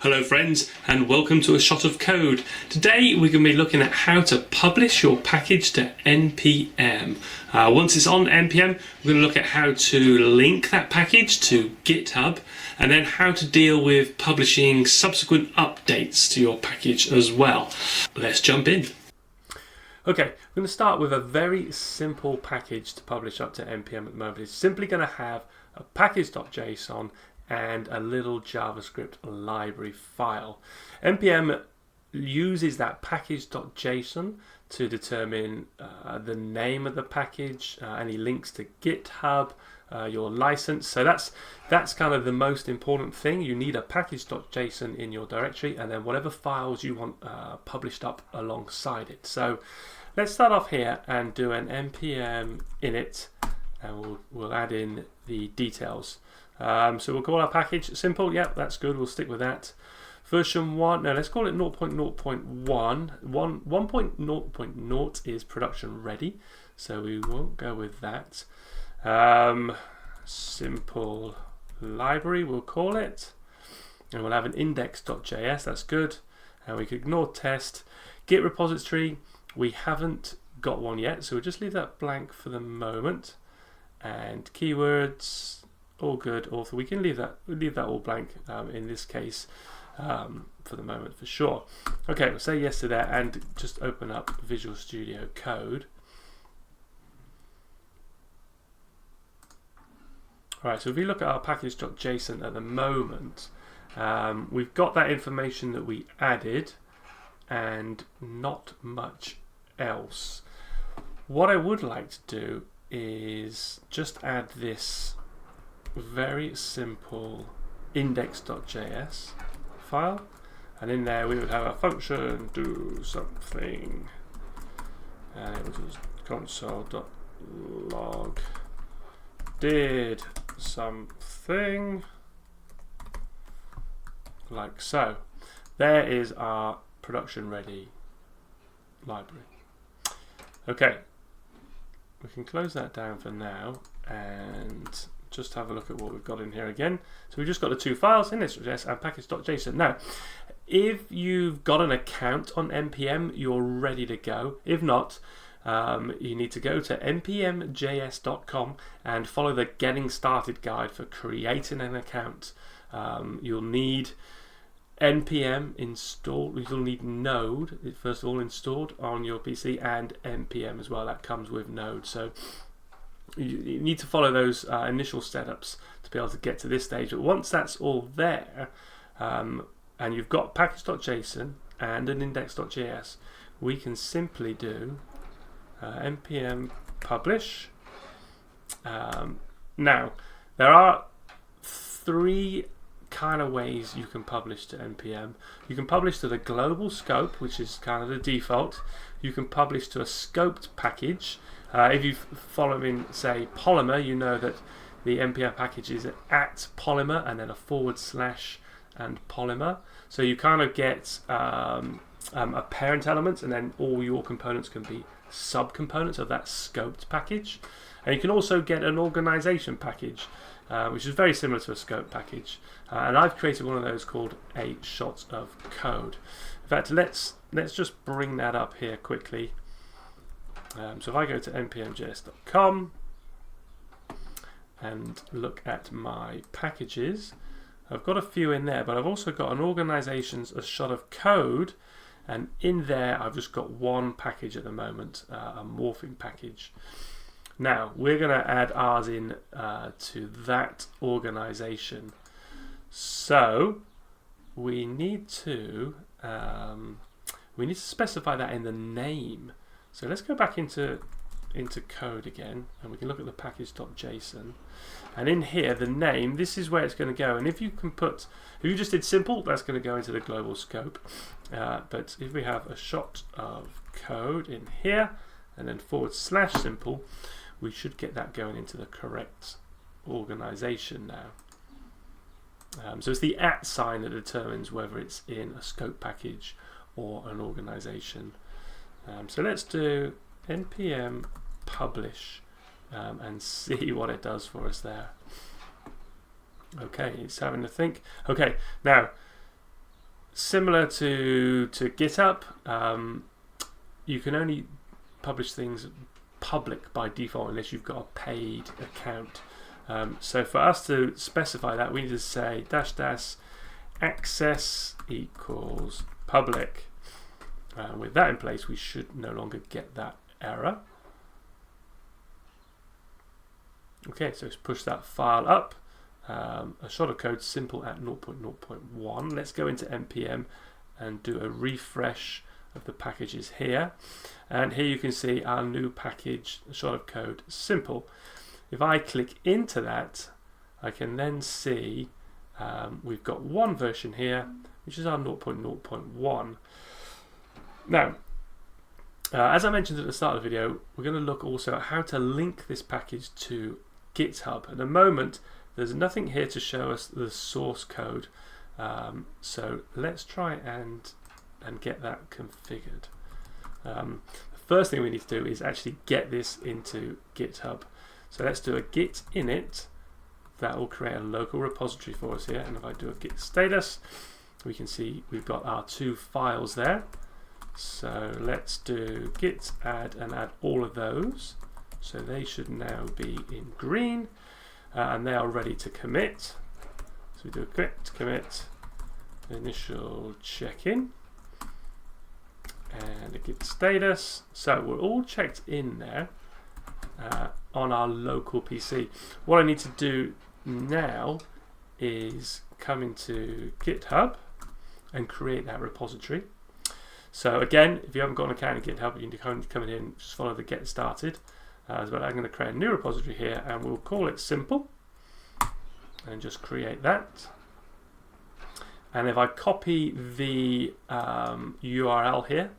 Hello friends, and welcome to A Shot of Code. Today we're going to be looking at how to publish your package to NPM. Once it's on NPM, we're going to look at how to link that package to GitHub, and then how to deal with publishing subsequent updates to your package as well. Let's jump in. Okay, we're going to start with a very simple package to publish up to NPM at the moment. It's simply going to have a package.json and a little JavaScript library file. NPM uses that package.json to determine the name of the package, any links to GitHub, your license. So that's kind of the most important thing. You need a package.json in your directory, and then whatever files you want published up alongside it. So let's start off here and do an npm init, and we'll add in the details. So we'll call our package simple. Yep, that's good. We'll stick with that. Version 1. No, let's call it 0.0.1. 1.0.0 is production ready, so we won't go with that. Simple library, we'll call it. And we'll have an index.js. That's good. And we can ignore test. Git repository. We haven't got one yet, so we'll just leave that blank for the moment. And keywords. All good. Author, we can leave that all blank in this case for the moment, for sure. Okay, we'll say yes to that and just open up Visual Studio Code. All right, so if we look at our package.json at the moment, we've got that information that we added and not much else. What I would like to do is just add this very simple index.js file, and in there we would have a function do something, and it would just console.log did something like so. There is our production ready library. Okay, we can close that down for now and just have a look at what we've got in here again. So we've just got the two files, index.js and package.json. Now, if you've got an account on NPM, you're ready to go. If not, you need to go to npmjs.com and follow the Getting Started guide for creating an account. You'll need NPM installed. You'll need Node, first of all, installed on your PC, and NPM as well. That comes with Node. So you need to follow those initial setups to be able to get to this stage. But once that's all there, and you've got package.json and an index.js, we can simply do npm publish. Now, there are three kind of ways you can publish to NPM. You can publish to the global scope, which is kind of the default. You can publish to a scoped package. If you follow in, say, Polymer, you know that the NPM package is at Polymer and then a / and Polymer. So you kind of get a parent element, and then all your components can be subcomponents of that scoped package. And you can also get an organization package, which is very similar to a scope package. And I've created one of those called A Shot of Code. In fact, let's just bring that up here quickly. So if I go to npmjs.com and look at my packages, I've got a few in there, but I've also got an organization's A Shot of Code, and in there I've just got one package at the moment, a morphing package. Now we're going to add ours in to that organization, so we need to specify that in the name. So let's go back into code again, and we can look at the package.json, and in here the name, this is where it's going to go. And if you just did simple, that's going to go into the global scope, but if we have a shot of code in here and then / simple, we should get that going into the correct organization now. So it's the @ sign that determines whether it's in a scope package or an organization. So let's do npm publish and see what it does for us there. Okay, it's having to think. Okay, now similar to GitHub, you can only publish things public by default unless you've got a paid account. So for us to specify that, we need to say -- access equals public. With that in place, we should no longer get that error. Okay, so let's push that file up. A shot of code simple at 0.0.1. Let's go into NPM and do a refresh of the packages here. And here you can see our new package, a shot of code simple. If I click into that, I can then see we've got one version here, which is our 0.0.1. Now, as I mentioned at the start of the video, we're going to look also at how to link this package to GitHub. At the moment, there's nothing here to show us the source code, so let's try and get that configured. The first thing we need to do is actually get this into GitHub. So let's do a git init. That will create a local repository for us here, and if I do a git status, we can see we've got our two files there. So let's do git add and add all of those. So they should now be in green, and they are ready to commit. So we do a git commit, initial check-in, and a git status. So we're all checked in there on our local PC. What I need to do now is come into GitHub and create that repository. So again, if you haven't got an account in GitHub, you need to come in here and just follow the get started. But I'm going to create a new repository here, and we'll call it simple, and just create that. And if I copy the URL here,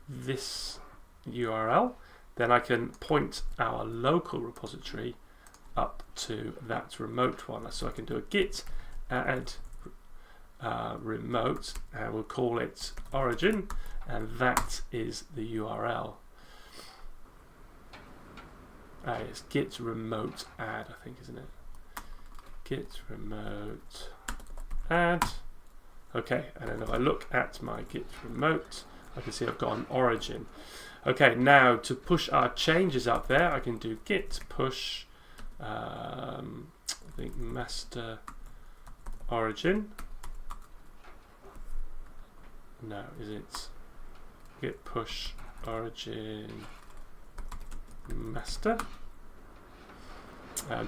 this URL, then I can point our local repository up to that remote one. So I can do a git add remote, and we'll call it origin, and that is the URL. It's git remote add, I think, isn't it? Git remote add. Okay, and then if I look at my git remote, I can see I've got an origin. Okay, now to push our changes up there, I can do git push, I think master origin. No, is it git push origin master?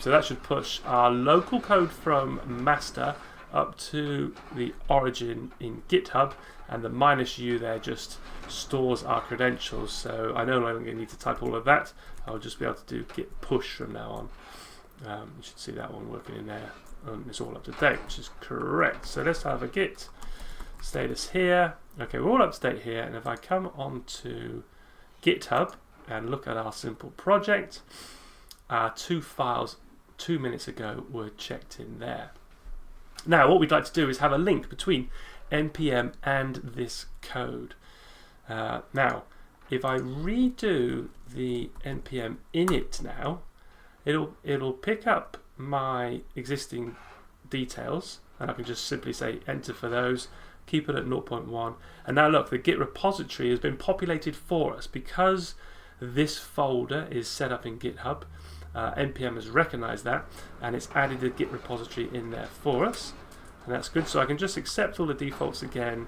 So that should push our local code from master up to the origin in GitHub, and the -u there just stores our credentials. So I no longer need to type all of that. I'll just be able to do git push from now on. You should see that one working in there, and it's all up to date, which is correct. So let's have a git status here. Okay, we're all up to date here, and if I come on to GitHub and look at our simple project, our two files 2 minutes ago were checked in there. Now what we'd like to do is have a link between NPM and this code. Now if I redo the NPM init now, it'll pick up my existing details, and I can just simply say enter for those, keep it at 0.1, and now look, the Git repository has been populated for us because this folder is set up in GitHub. NPM has recognized that, and it's added the Git repository in there for us, and that's good. So I can just accept all the defaults again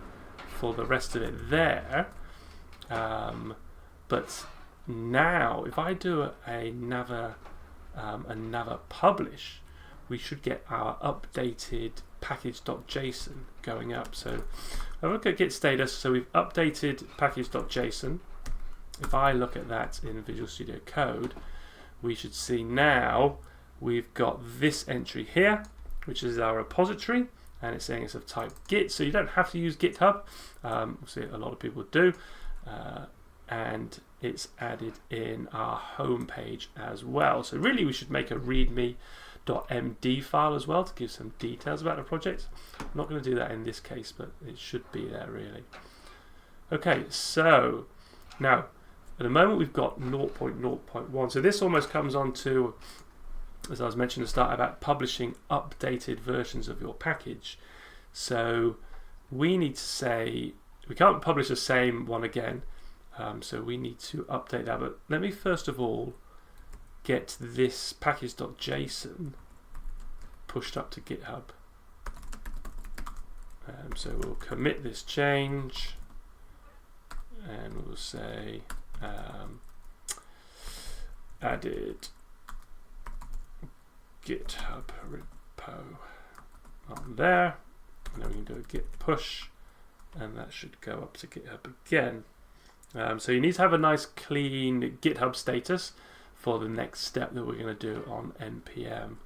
for the rest of it there. But now if I do another publish, we should get our updated package.json going up. So I look at git status, so we've updated package.json. If I look at that in Visual Studio Code, we should see now we've got this entry here, which is our repository, and it's saying it's of type Git, so you don't have to use GitHub. See, a lot of people do, and it's added in our home page as well. So really we should make a readme.md file as well to give some details about the project. I'm not going to do that in this case, but it should be there really. Okay, so now at the moment we've got 0.0.1, so this almost comes on to, as I was mentioning at the start, about publishing updated versions of your package. So we need to say, we can't publish the same one again, so we need to update that. But let me first of all get this package.json pushed up to GitHub. So we'll commit this change and we'll say added GitHub repo on there, and then we can do a git push and that should go up to GitHub again. So you need to have a nice clean GitHub status for the next step that we're going to do on NPM.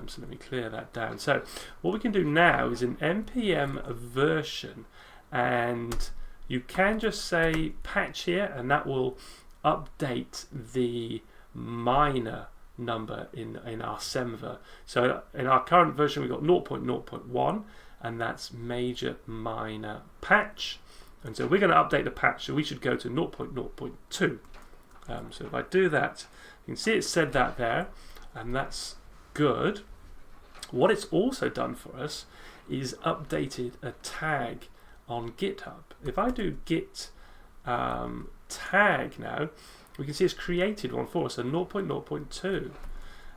So let me clear that down. So what we can do now is an NPM version, and you can just say patch here and that will update the minor number in our SemVer. So in our current version we've got 0.0.1 and that's major minor patch, and so we're going to update the patch, so we should go to 0.0.2. So if I do that, you can see it said that there, and that's good. What it's also done for us is updated a tag on GitHub. If I do git tag now, we can see it's created one for us, a 0.0.2.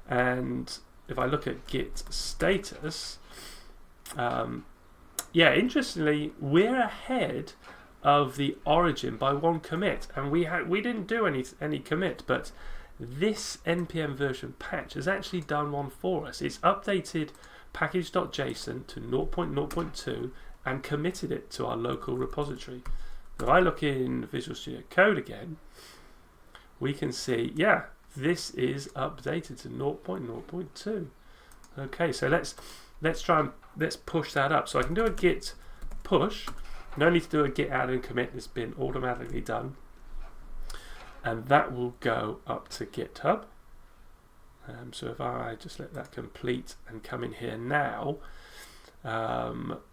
And if I look at git status, yeah, interestingly, we're ahead of the origin by one commit, and we didn't do any commit, but this npm version patch has actually done one for us. It's updated package.json to 0.0.2 and committed it to our local repository. If I look in Visual Studio Code again, we can see, yeah, this is updated to 0.0.2. Okay, so let's push that up. So I can do a git push. No need to do a git add and commit. It's been automatically done. And that will go up to GitHub. So if I just let that complete and come in here now,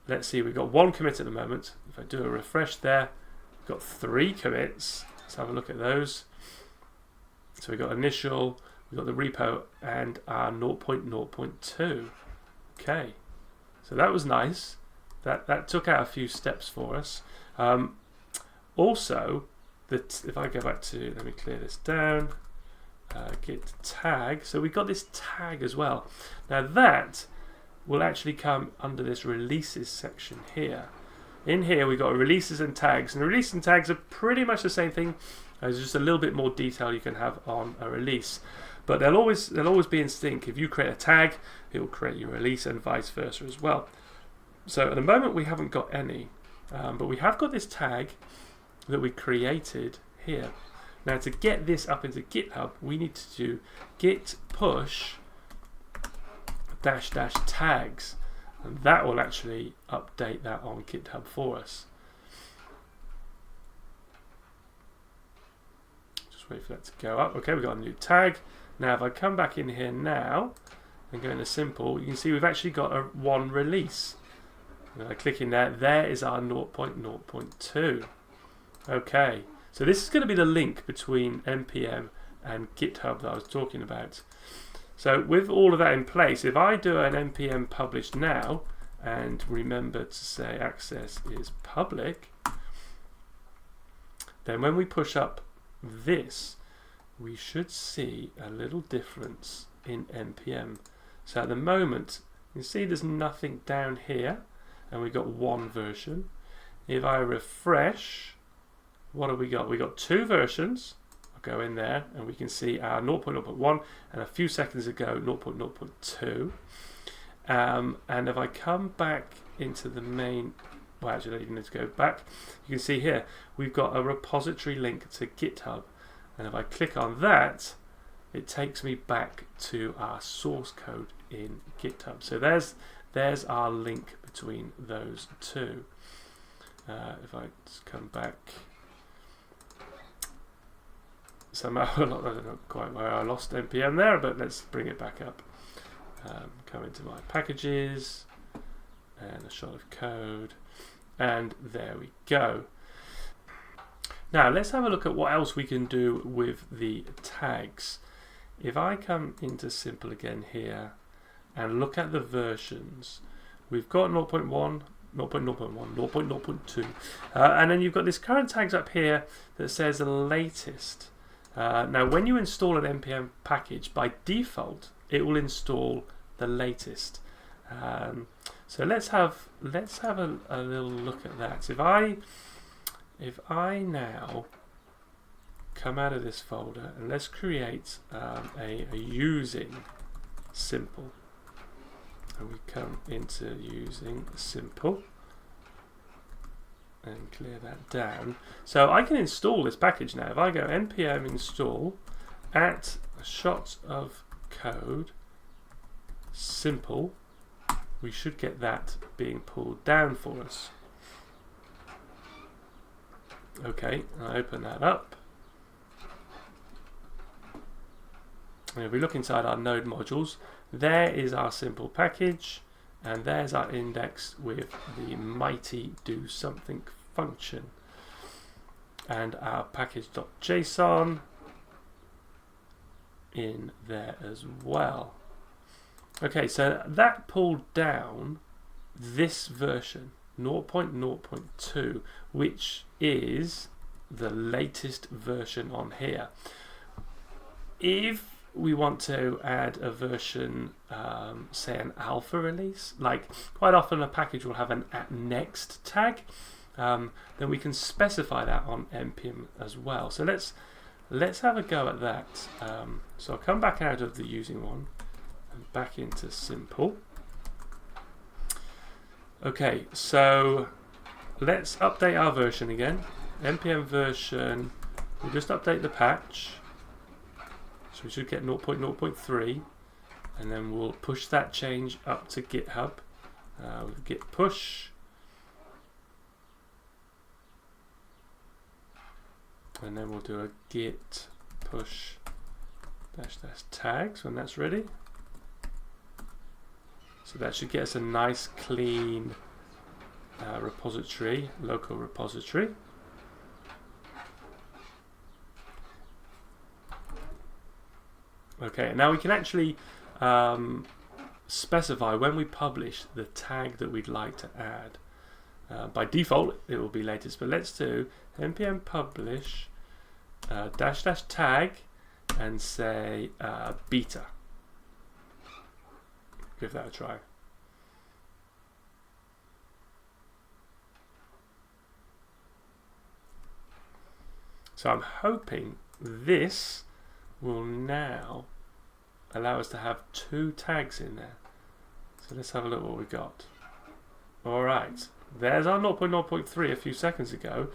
let's see, we've got one commit at the moment. If I do a refresh there, we've got 3 commits. Let's have a look at those. So we've got initial, we've got the repo, and our 0.0.2. Okay, so that was nice. That took out a few steps for us. Also, if I go back to, let me clear this down, git tag. So we've got this tag as well. Now that will actually come under this releases section here. In here we've got releases and tags, and the releases and tags are pretty much the same thing. There's just a little bit more detail you can have on a release, but they'll always be in sync. If you create a tag, it will create your release, and vice versa as well. So at the moment we haven't got any, but we have got this tag that we created here. Now to get this up into GitHub, we need to do git push -- tags, and that will actually update that on GitHub for us. Just wait for that to go up. Okay, we've got a new tag. Now if I come back in here now and go into simple, you can see we've actually got one release. When I click in there, there is our 0.0.2. Okay, so this is going to be the link between NPM and GitHub that I was talking about. So with all of that in place, if I do an npm publish now and remember to say access is public, then when we push up this, we should see a little difference in npm. So at the moment, you can see there's nothing down here, and we've got one version. If I refresh, what have we got? We've got 2 versions. I'll go in there and we can see our 0.0.1 and a few seconds ago 0.0.2. And if I come back into the main, well actually I don't even need to go back, you can see here we've got a repository link to GitHub, and if I click on that, it takes me back to our source code in GitHub. So there's our link between those two. If I just come back, somehow I don't know quite where I lost npm there, but let's bring it back up. Come into my packages and a shot of code, and there we go. Now let's have a look at what else we can do with the tags. If I come into simple again here and look at the versions, we've got 0.1, 0.0.1, 0.0.2. And then you've got this current tags up here that says latest. Now, when you install an NPM package, by default, it will install the latest. So let's have a little look at that. If I now come out of this folder and let's create a using simple, and we come into using simple and clear that down. So I can install this package now. If I go npm install at a shot of code simple, we should get that being pulled down for us. Okay, I open that up. And if we look inside our node modules, there is our simple package, and there's our index with the mighty do something function, and our package.json in there as well. Okay, so that pulled down this version 0.0.2, which is the latest version on here. If we want to add a version, say an alpha release, like quite often a package will have an @next tag, then we can specify that on npm as well. So let's have a go at that. So I'll come back out of the using one and back into simple. Okay, so let's update our version again. npm version, we'll just update the patch. So we should get 0.0.3, and then we'll push that change up to GitHub with git push. And then we'll do a git push -- tags when that's ready. So that should get us a nice clean repository, local repository. Okay, now we can actually specify when we publish the tag that we'd like to add. By default, it will be latest, but let's do npm publish -- tag and say beta. Give that a try. So I'm hoping this will now allow us to have 2 tags in there. So let's have a look what we got. Alright, there's our 0.0.3 a few seconds ago.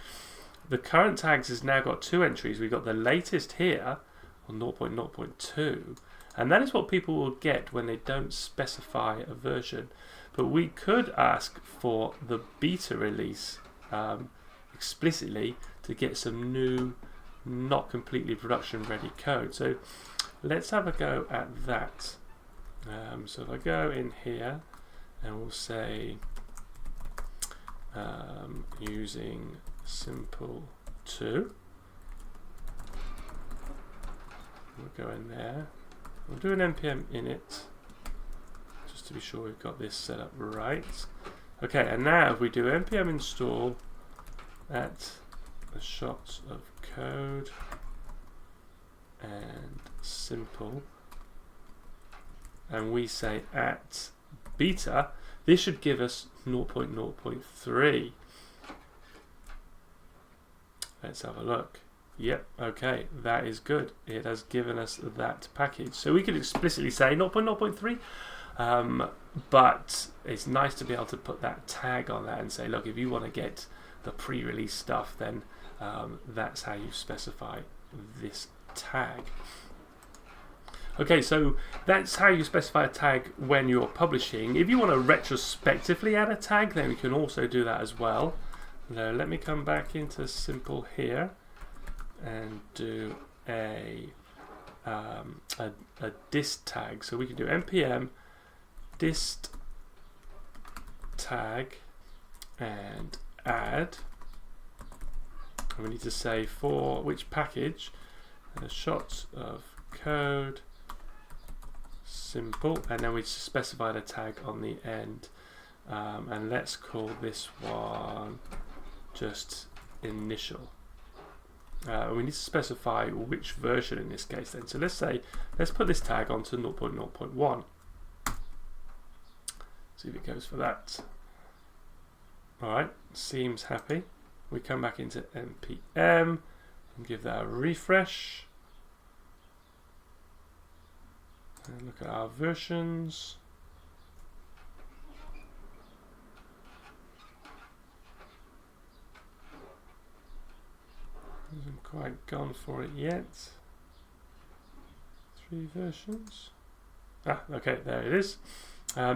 The current tags has now got 2 entries. We've got the latest here on 0.0.2, and that is what people will get when they don't specify a version. But we could ask for the beta release explicitly to get some new, not completely production ready code. So let's have a go at that. So if I go in here and we'll say using simple 2, we'll go in there, we'll do an npm init just to be sure we've got this set up right. Okay, and now if we do npm install at a shot of code and simple, and we say at beta, this should give us 0.0.3. Let's have a look. Yep, okay, that is good. It has given us that package. So we could explicitly say 0.0.3, but it's nice to be able to put that tag on that and say, look, if you want to get the pre-release stuff, then that's how you specify this tag. Okay, so that's how you specify a tag when you're publishing. If you want to retrospectively add a tag, then we can also do that as well. Now, let me come back into simple here and do a dist tag. So we can do npm dist tag and add. And we need to say for which package, and a shot of code simple, and then we specify the tag on the end. and let's call this one just initial. We need to specify which version in this case then. So let's put this tag onto 0.0.1. See if it goes for that. Alright, seems happy. We come back into NPM and give that a refresh. And look at our versions. Hasn't quite gone for it yet. 3 versions. Ah, okay, there it is.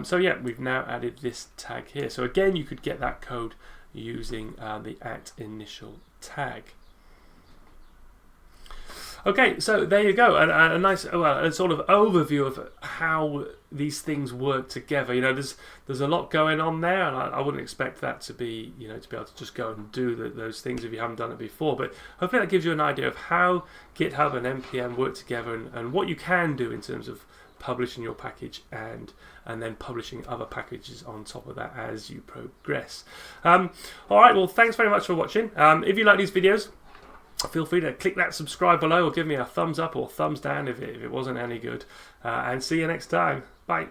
So yeah, we've now added this tag here. So again, you could get that code using the @initial tag. Okay, so there you go, a nice, well, a sort of overview of how these things work together. You know, there's a lot going on there, and I wouldn't expect that to be, you know, to be able to just go and do those things if you haven't done it before. But hopefully that gives you an idea of how GitHub and NPM work together, and what you can do in terms of publishing your package and then publishing other packages on top of that as you progress. All right, well, thanks very much for watching. If you like these videos, feel free to click that subscribe below or give me a thumbs up or thumbs down if it wasn't any good. And see you next time. Bye.